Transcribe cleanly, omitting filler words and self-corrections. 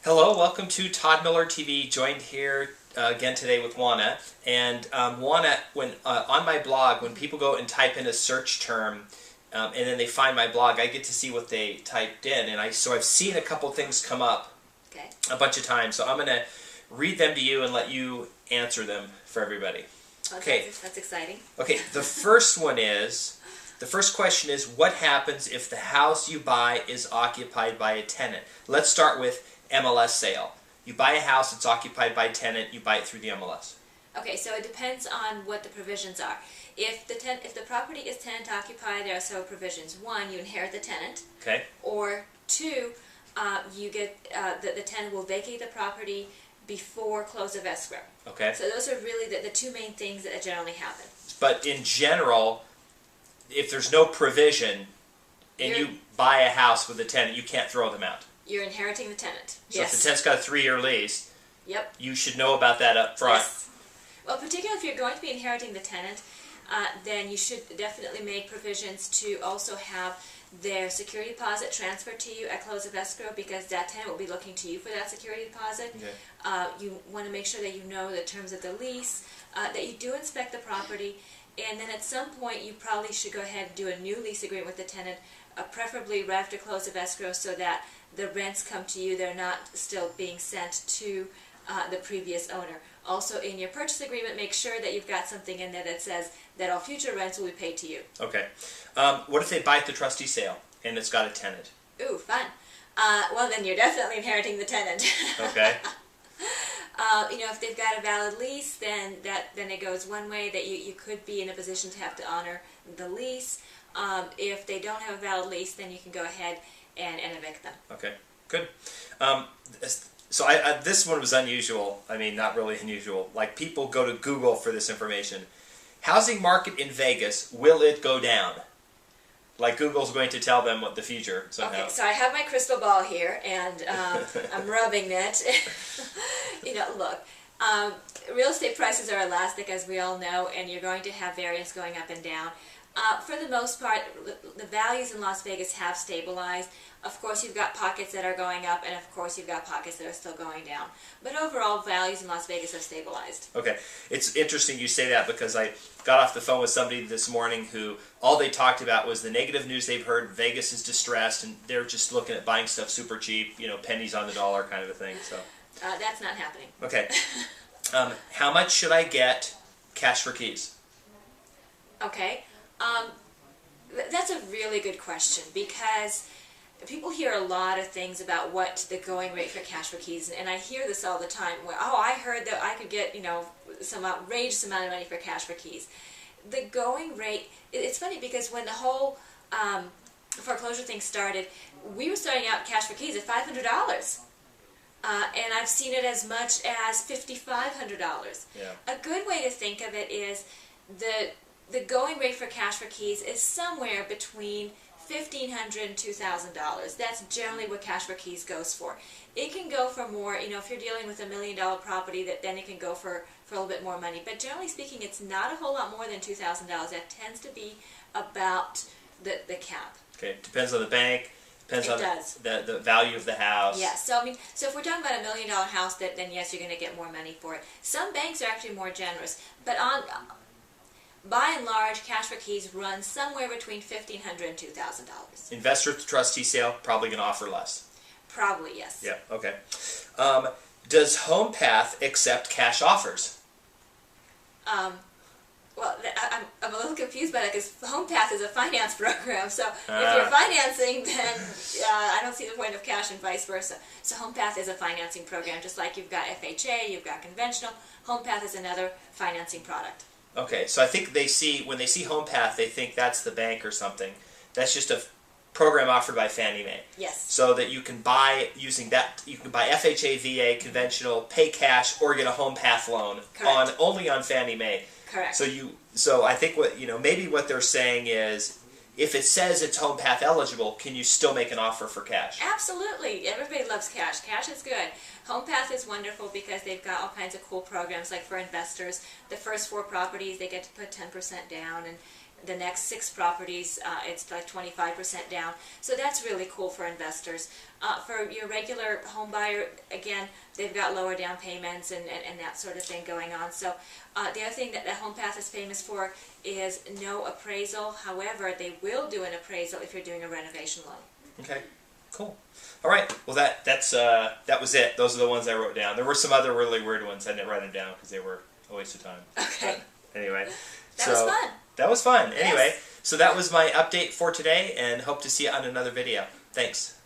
Hello, welcome to Todd Miller TV, joined here again today with Oana. And Oana, on my blog, when people go and type in a search term and then they find my blog, I get to see what they typed in. And so I've seen a couple things come up a bunch of times. So I'm going to read them to you and let you answer them for everybody. Okay, that's exciting. Okay, the first question is, what happens if the house you buy is occupied by a tenant? Let's start with MLS sale. You buy a house, it's occupied by a tenant, you buy it through the MLS. Okay, so it depends on what the provisions are. If the property is tenant occupied, there are several provisions. One, you inherit the tenant. Okay. Or two, you get the tenant will vacate the property before close of escrow. Okay. So those are really the two main things that generally happen. But in general, if there's no provision and you buy a house with a tenant, you can't throw them out. You're inheriting the tenant. So yes. if the tenant's got a 3-year lease, yep, you should know about that up front. Yes. Well, particularly if you're going to be inheriting the tenant, then you should definitely make provisions to also have their security deposit transferred to you at close of escrow, because that tenant will be looking to you for that security deposit. Okay. You want to make sure that you know the terms of the lease, that you do inspect the property, and then at some point you probably should go ahead and do a new lease agreement with the tenant, preferably right after close of escrow, so that the rents come to you, they're not still being sent to the previous owner. Also, in your purchase agreement, make sure that you've got something in there that says that all future rents will be paid to you. Okay. What if they buy at the trustee sale and it's got a tenant? Ooh, fun. Well, then you're definitely inheriting the tenant. Okay. If they've got a valid lease, then it goes one way, that you could be in a position to have to honor the lease. If they don't have a valid lease, then you can go ahead and evict them. Okay, good. So this one was unusual. I mean, not really unusual. Like, people go to Google for this information. Housing market in Vegas, will it go down? Like, Google's going to tell them what the future somehow. Okay, so I have my crystal ball here, and I'm rubbing it. Look, real estate prices are elastic, as we all know, and you're going to have variance going up and down. For the most part, the values in Las Vegas have stabilized. Of course, you've got pockets that are going up, and of course, you've got pockets that are still going down. But overall, values in Las Vegas have stabilized. Okay. It's interesting you say that, because I got off the phone with somebody this morning who all they talked about was the negative news they've heard. Vegas is distressed, and they're just looking at buying stuff super cheap, pennies on the dollar kind of a thing. So that's not happening. Okay. How much should I get cash for keys? Okay. That's a really good question, because people hear a lot of things about what the going rate for cash for keys, and I hear this all the time. Where, I heard that I could get, some outrageous amount of money for cash for keys. The going rate, it's funny, because when the whole foreclosure thing started, we were starting out cash for keys at $500. And I've seen it as much as $5,500. Yeah. A good way to think of it is the going rate for cash for keys is somewhere between $1,500 and $2,000. That's generally what cash for keys goes for. It can go for more, if you're dealing with $1 million property, then it can go for a little bit more money. But generally speaking, it's not a whole lot more than $2,000. That tends to be about the cap. Okay, depends on the bank. Depends on the value of the house. Yeah, so if we're talking about $1 million house, then yes, you're going to get more money for it. Some banks are actually more generous, but by and large, cash for keys runs somewhere between $1,500 and $2,000. Investor at the trustee sale, probably going to offer less. Probably, yes. Yeah, okay. Does Homepath accept cash offers? Well, I'm a little confused by that, because Homepath is a finance program, so if you're financing, then I don't see the point of cash, and vice versa. So Homepath is a financing program, just like you've got FHA, you've got conventional. Homepath is another financing product. Okay, so I think when they see Homepath, they think that's the bank or something. That's just a program offered by Fannie Mae. Yes. So that you can buy, using that, you can buy FHA, VA, conventional, pay cash, or get a Homepath loan only on Fannie Mae. Correct. So I think maybe what they're saying is, if it says it's Homepath eligible, can you still make an offer for cash? Absolutely. Everybody loves cash. Cash is good. Homepath is wonderful because they've got all kinds of cool programs, like for investors. The first 4 properties, they get to put 10% down, and the next 6 properties, it's like 25% down. So that's really cool for investors. For your regular home buyer, again, they've got lower down payments and that sort of thing going on. So the other thing that Homepath is famous for is no appraisal. However, they will do an appraisal if you're doing a renovation loan. Okay, cool. All right. Well, that was it. Those are the ones I wrote down. There were some other really weird ones. I didn't write them down because they were a waste of time. Okay. But anyway. That was fun. That was fun. Anyway, Yes. so that was my update for today, and hope to see you on another video. Thanks.